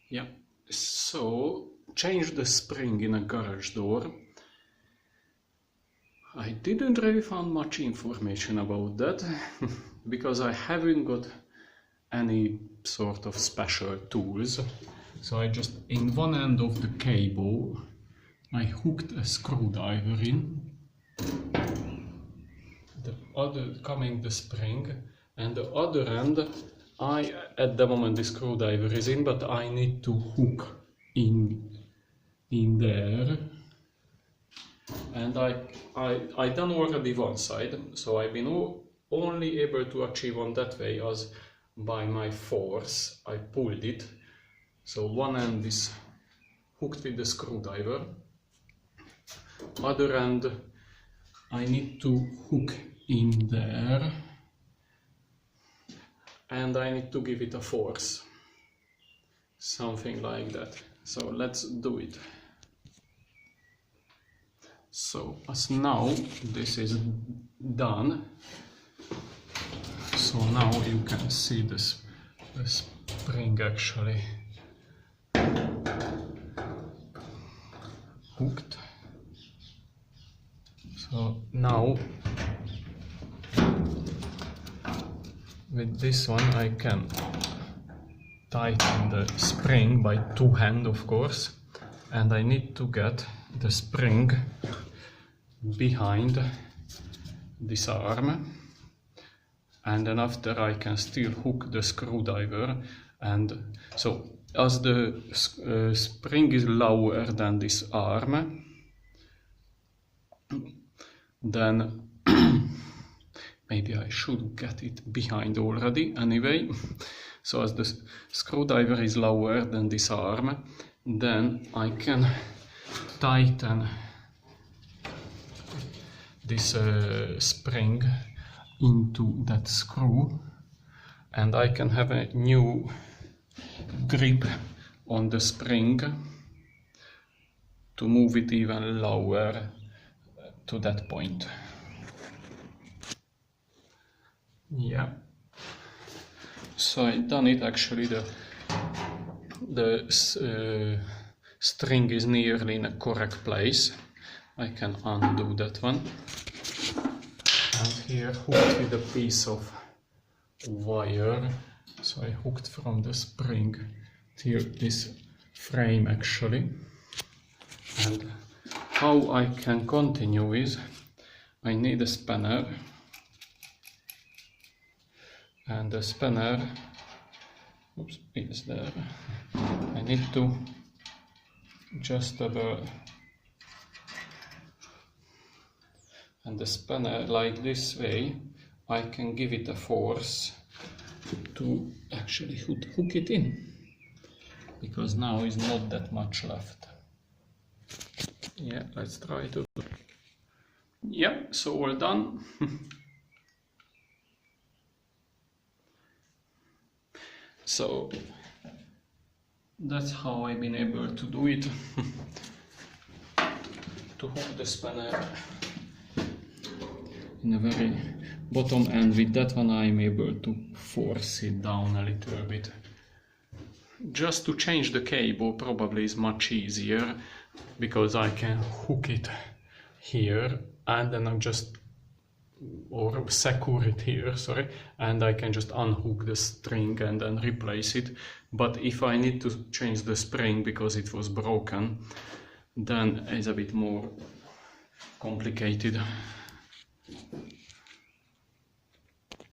Yeah, so change the spring in a garage door. I didn't really find much information about that because I haven't got any sort of special tools. So I just, in one end of the cable, I hooked a screwdriver in, the other coming the spring, and the other end, at the moment the screwdriver is in, but I need to hook in there. And I done already one side, so I've been only able to achieve on that way as by my force. I pulled it, so one end is hooked with the screwdriver, other end I need to hook in there, and I need to give it a force, something like that. So let's do it. So as now this is done, so now you can see the spring actually hooked. So now with this one I can tighten the spring by two hands, of course, and I need to get the spring behind this arm, and then after I can still hook the screwdriver. And so as the spring is lower than this arm, then maybe I should get it behind already anyway. So as the screwdriver is lower than this arm, then I can tighten this spring into that screw, and I can have a new grip on the spring to move it even lower to that point. Yeah, so I done it. Actually the string is nearly in a correct place. I can undo that one, and here hooked with a piece of wire. So I hooked from the spring to this frame actually. And how I can continue is I need a spanner, and the spanner, oops, is there. I need to just and the spanner like this way, I can give it a force to actually hook it in, because now is not that much left. Yeah, let's try to. Yeah, so all done. So that's how I've been able to do it. To hook the spanner in a very bottom end. With that one I'm able to force it down a little bit. Just to change the cable probably is much easier, because I can hook it here and then I'm just, or secure it here, sorry, and I can just unhook the string and then replace it. But if I need to change the spring because it was broken, then it's a bit more complicated.